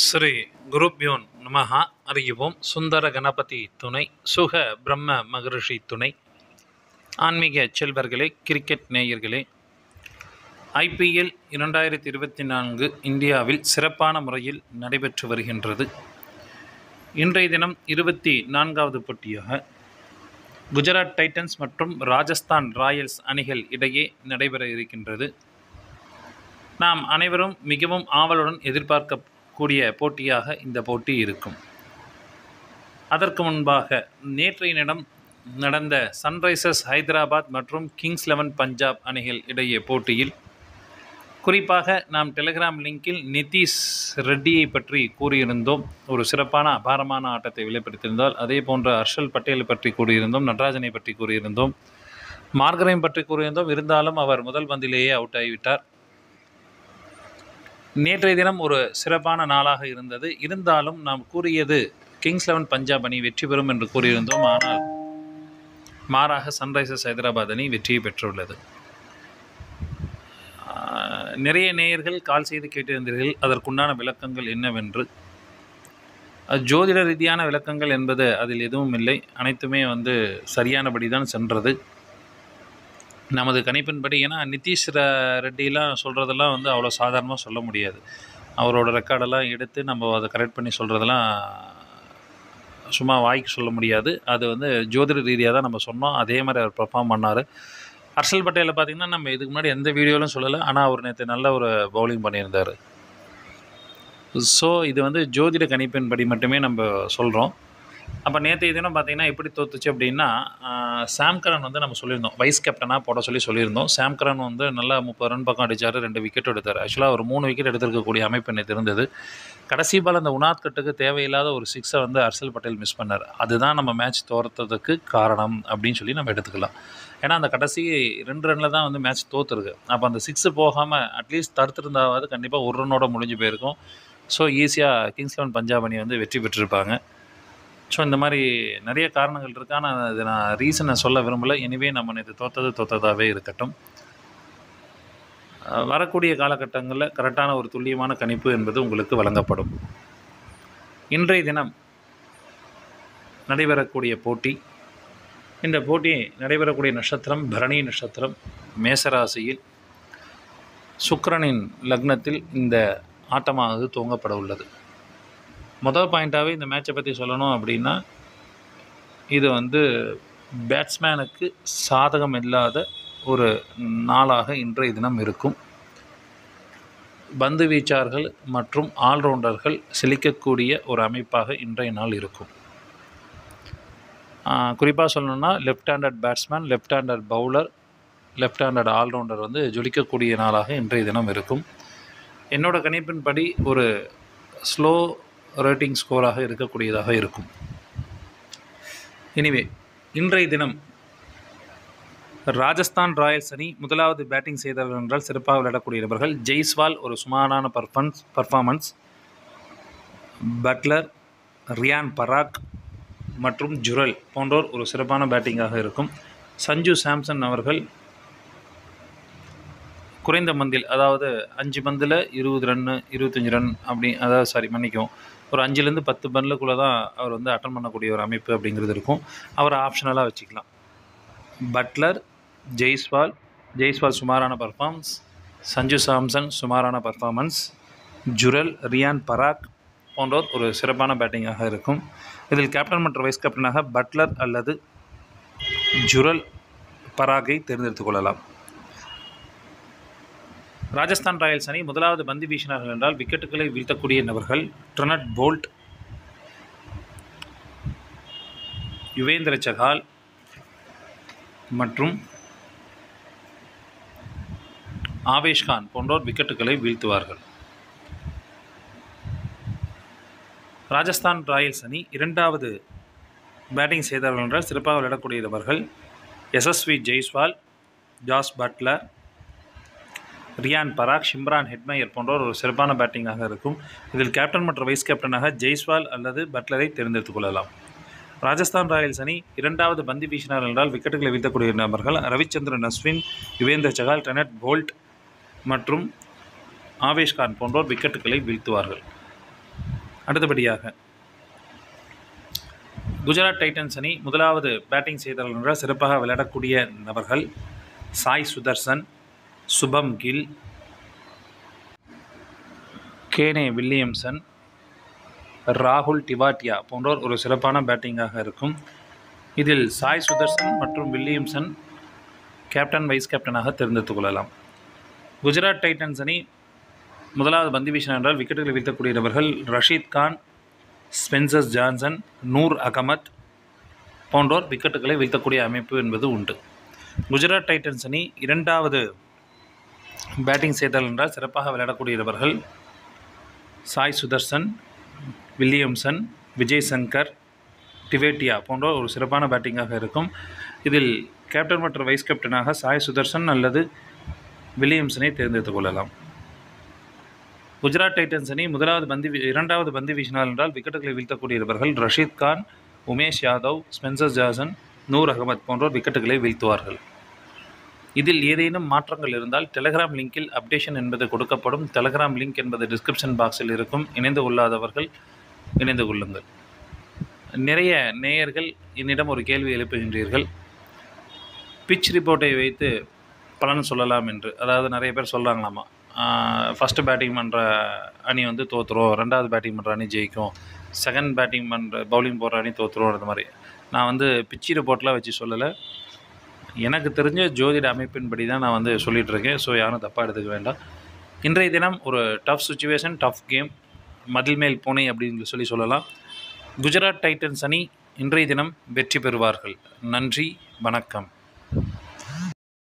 ஸ்ரீ குருப்யோன் நமஹ. அறிவோம். சுந்தர கணபதி துணை, சுக பிரம்ம மகரிஷி துணை. ஆன்மீக செல்வர்களே, கிரிக்கெட் நேயர்களே, ஐபிஎல் 2024 இந்தியாவில் சிறப்பான முறையில் நடைபெற்று வருகின்றது. இன்றைய தினம் 24வது போட்டியாக குஜராத் டைட்டன்ஸ் மற்றும் ராஜஸ்தான் ராயல்ஸ் அணிகள் இடையே நடைபெற இருக்கின்றது. நாம் அனைவரும் மிகவும் ஆவலுடன் எதிர்பார்க்கக்கூடிய போட்டியாக இந்த போட்டி இருக்கும். அதற்கு முன்பாக நேற்றைய தினம் நடந்த சன்ரைசர்ஸ் ஹைதராபாத் மற்றும் கிங்ஸ் 11 பஞ்சாப் அணிகள் இடையே போட்டியில் குறிப்பாக நாம் டெலிகிராம் லிங்கில் நிதிஷ் ரெட்டியை பற்றி கூறியிருந்தோம். ஒரு சிறப்பான அபாரமான ஆட்டத்தை வெளிப்படுத்தியிருந்தால். அதே போன்ற ஹர்ஷல் பட்டேலை பற்றி கூறியிருந்தோம், நடராஜனை பற்றி கூறியிருந்தோம், மார்கரையும் பற்றி கூறியிருந்தோம். இருந்தாலும் அவர் முதல் பந்திலேயே அவுட் ஆகிவிட்டார். நேற்றைய தினம் ஒரு சிறப்பான நாளாக இருந்தது. இருந்தாலும் நாம் கூறியது கிங்ஸ் 11 பஞ்சாப் அணி வெற்றி பெறும் என்று கூறியிருந்தோம். ஆனால் மாறாக சன்ரைசர்ஸ் ஹைதராபாத் அணி வெற்றியை பெற்றுள்ளது. நிறைய நேயர்கள் கால் செய்து கேட்டிருந்தீர்கள் அதற்குண்டான விளக்கங்கள் என்னவென்று. ஜோதிட ரீதியான விளக்கங்கள் என்பது அதில் எதுவும் இல்லை. அனைத்துமே சரியானபடி தான் சென்றது நமது கணிப்பின்படி. ஏன்னா நிதிஷ் ரெட்டிலாம் சொல்கிறதெல்லாம் அவ்வளோ சாதாரணமாக சொல்ல முடியாது. அவரோட ரெக்கார்டெல்லாம் எடுத்து நம்ம அதை கரெக்ட் பண்ணி சொல்கிறதெல்லாம் சும்மா வாய்க்கு சொல்ல முடியாது. அது ஜோதிட ரீதியாக தான் நம்ம சொன்னோம். அதே மாதிரி அவர் பெர்ஃபார்ம் பண்ணார். ஹர்ஷல் பட்டேலை பார்த்திங்கன்னா நம்ம இதுக்கு முன்னாடி எந்த வீடியோவிலும் சொல்லலை. ஆனால் அவர் நேற்று நல்ல ஒரு பவுலிங் பண்ணியிருந்தார். ஸோ இது ஜோதிட கணிப்பின்படி மட்டுமே நம்ம சொல்கிறோம். அப்போ நேற்றைய தினம் பார்த்திங்கன்னா எப்படி தோற்றுச்சு அப்படின்னா, சாம்கரன் நம்ம சொல்லியிருந்தோம் வைஸ் கேப்டனாக போட சொல்லியிருந்தோம். சாம்கரன் நல்லா 30 ரன் பக்கம் அடித்தார், 2 விக்கெட் எடுத்தார். ஆக்சுவலாக ஒரு 3 விக்கெட் எடுத்திருக்கக்கூடிய அமைப்பு நேற்று இருந்தது. கடைசி பால் அந்த உனாத் கட்டுக்கு தேவையில்லாத ஒரு 6-ஐ ஹர்ஷல் பட்டேல் மிஸ் பண்ணார். அதுதான் நம்ம மேட்ச் தோற்றதுக்கு காரணம் அப்படின்னு சொல்லி நம்ம எடுத்துக்கலாம். ஏன்னா அந்த கடைசி 2 ரனில் தான் மேட்ச் தோற்றுருக்கு. அப்போ அந்த 6 போகாமல் அட்லீஸ்ட் தடுத்துருந்தாவது கண்டிப்பாக 1 ரன்னோட முடிஞ்சு போயிருக்கும். ஸோ ஈஸியாக கிங்ஸ் 11 பஞ்சாப் அணி வெற்றி பெற்றிருப்பாங்க. ஸோ இந்த மாதிரி நிறைய காரணங்கள் இருக்குது. ஆனால் அது நான் ரீசனை சொல்ல விரும்பலை. எனிவே நம்ம நேற்று தோற்றதாகவே இருக்கட்டும். வரக்கூடிய காலகட்டங்களில் கரெக்டான ஒரு துல்லியமான கணிப்பு என்பது உங்களுக்கு வழங்கப்படும். இன்றைய தினம் நடைபெறக்கூடிய போட்டி, இந்த போட்டி நடைபெறக்கூடிய நட்சத்திரம் பரணி நட்சத்திரம், மேசராசியில் சுக்கிரனின் லக்னத்தில் இந்த ஆட்டமானது துவங்கப்பட உள்ளது. முதல் பாயிண்ட்டாகவே இந்த மேட்சை பற்றி சொல்லணும் அப்படின்னா, இது பேட்ஸ்மேனுக்கு சாதகம் இல்லாத ஒரு நாளாக இன்றைய தினம் இருக்கும். பந்து வீச்சார்கள் மற்றும் ஆல்ரவுண்டர்கள் செழிக்கக்கூடிய ஒரு அமைப்பாக இன்றைய நாள் இருக்கும். குறிப்பாக சொல்லணும்னா left handed batsman, left handed bowler, left handed allrounder ஜொலிக்கக்கூடிய நாளாக இன்றைய தினம் இருக்கும். என்னோட கணிப்பின்படி ஒரு ஸ்லோ ரேட்டிங் ஸ்கோராக இருக்கக்கூடியதாக இருக்கும். எனிவே இன்றைய தினம் ராஜஸ்தான் ராயல்ஸ் அணி முதலாவது பேட்டிங் செய்தார்கள் என்றால் சிறப்பாக விளையாடக்கூடிய நபர்கள் ஜெய்ஸ்வால் ஒரு சுமாரான பர்ஃபார்மன்ஸ், பட்லர், ரியான் பராக் மற்றும் ஜுரல் போன்றோர் ஒரு சிறப்பான பேட்டிங்காக இருக்கும். சஞ்சு சாம்சன் அவர்கள் குறைந்த பந்தில், அதாவது 5 பந்தில் 20 ரன்னு 25 ரன் அப்படி, ஒரு 5லேருந்து 10 பன்னுக்குள்ளே தான் அவர் அட்டன் பண்ணக்கூடிய ஒரு அமைப்பு அப்படிங்கிறது இருக்கும். அவரை ஆப்ஷனலாக வச்சுக்கலாம். பட்லர், ஜெய்ஸ்வால் சுமாரான பர்ஃபார்மன்ஸ், சஞ்சு சாம்சன் சுமாரான பர்ஃபார்மன்ஸ், ஜுரல், ரியான் பராக் போன்றோர் ஒரு சிறப்பான பேட்டிங்காக இருக்கும். இதில் கேப்டன் மற்றும் வைஸ் கேப்டனாக பட்லர் அல்லது ஜுரல் பராகை தேர்ந்தெடுத்துக் கொள்ளலாம். ராஜஸ்தான் ராயல்ஸ் அணி முதலாவது பந்து வீசினார்கள் என்றால் விக்கெட்டுகளை வீழ்த்தக்கூடிய நபர்கள் ட்ரெனட் போல்ட், யுவேந்திர சகால் மற்றும் ஆவேஷ் கான் போன்றோர் விக்கெட்டுகளை வீழ்த்துவார்கள். ராஜஸ்தான் ராயல்ஸ் அணி இரண்டாவது பேட்டிங் செய்தார்கள் என்றால் சிறப்பாக விளையாடக்கூடிய நபர்கள் Yashasvi Jaiswal, Jos Buttler, Riyan Parag, Shimron Hetmyer போன்றோர் ஒரு சிறப்பான பேட்டிங்காக இருக்கும். இதில் கேப்டன் மற்றும் வைஸ் கேப்டனாக ஜெய்ஸ்வால் அல்லது பட்லரை தேர்ந்தெடுத்துக் கொள்ளலாம். ராஜஸ்தான் ராயல்ஸ் அணி இரண்டாவது பந்து வீசினார் என்றால் விக்கெட்டுகளை வீழ்த்தக்கூடிய நபர்கள் ரவிச்சந்திரன் அஸ்வின், யுவேந்திர சகால், ட்ரெனட் போல்ட் மற்றும் ஆவேஷ் கான் போன்றோர் விக்கெட்டுகளை வீழ்த்துவார்கள். அடுத்தபடியாக குஜராத் டைட்டன்ஸ் அணி முதலாவது பேட்டிங் செய்தார்கள் என்றால் சிறப்பாக விளையாடக்கூடிய நபர்கள் சாய் சுதர்சன், சுபம் கில், கேனே வில்லியம்சன், ராகுல் டிவாட்டியா போன்றோர் ஒரு சிறப்பான பேட்டிங்காக இருக்கும். இதில் சாய் சுதர்சன் மற்றும் வில்லியம்சன் கேப்டன் வைஸ் கேப்டனாக தேர்ந்தெடுத்துக் கொள்ளலாம். குஜராத் டைட்டன்ஸ் அணி முதலாவது பந்து வீசினார் என்றால் விக்கெட்டுகளை வீழ்த்தக்கூடிய நபர்கள் ரஷீத் கான், ஸ்பென்சர் ஜான்சன், நூர் அகமத் போன்றோர் விக்கெட்டுகளை வீழ்த்தக்கூடிய அமைப்பு என்பது உண்டு. குஜராத் டைட்டன்ஸ் அணி இரண்டாவது பேட்டிங் செய்தால் என்றால் சிறப்பாக விளையாடக்கூடிய நபர்கள் சாய் சுதர்சன், வில்லியம்சன், விஜய் சங்கர், டிவேட்டியா போன்றோர் ஒரு சிறப்பான பேட்டிங்காக இருக்கும். இதில் கேப்டன் மற்றும் வைஸ் கேப்டனாக சாய் சுதர்சன் அல்லது வில்லியம்சனை தேர்ந்தெடுத்துக் கொள்ளலாம். குஜராத் டைட்டன்ஸ் அணி இரண்டாவது பந்து வீசினால் என்றால் விக்கெட்டுகளை வீழ்த்தக்கூடிய நபர்கள் ரஷீத் கான், உமேஷ் யாதவ், ஸ்பென்சர் ஜான்சன், நூர் அகமத் போன்றோர் விக்கெட்டுகளை வீழ்த்துவார்கள். இதில் ஏதேனும் மாற்றங்கள் இருந்தால் டெலகிராம் லிங்கில் அப்டேஷன் என்பது கொடுக்கப்படும். டெலகிராம் லிங்க் என்பது டிஸ்கிரிப்ஷன் பாக்ஸில் இருக்கும். இணைந்து கொள்ளாதவர்கள் இணைந்து கொள்ளுங்கள். நிறைய நேயர்கள் என்னிடம் ஒரு கேள்வி எழுப்புகின்றீர்கள், பிச் ரிப்போர்ட்டை வைத்து பலன் சொல்லலாம் என்று. அதாவது நிறைய பேர் சொல்கிறாங்களாமா, ஃபஸ்ட்டு பேட்டிங் பண்ணுற அணி வந்து தோற்றுரும், ரெண்டாவது பேட்டிங் பண்ணுற அணி ஜெயிக்கும், செகண்ட் பேட்டிங் பண்ணுற பவுலிங் போடுற அணி தோற்றுரும். அந்த மாதிரி நான் வந்து பிச் ரிப்போர்ட்லாம் வச்சு சொல்லலை. எனக்கு தெரிஞ்ச ஜோதிட அமைப்பின்படி தான் நான் வந்து சொல்லிகிட்ருக்கேன். ஸோ யாரும் தப்பாக எடுத்துக்க வேண்டாம். இன்றைய தினம் ஒரு டஃப் சுச்சுவேஷன், டஃப் கேம், மதில் மேல் பூனை அப்படின்னு சொல்லலாம். குஜராத் டைட்டன்ஸ் அணி இன்றைய தினம் வெற்றி பெறுவார்கள். நன்றி, வணக்கம்.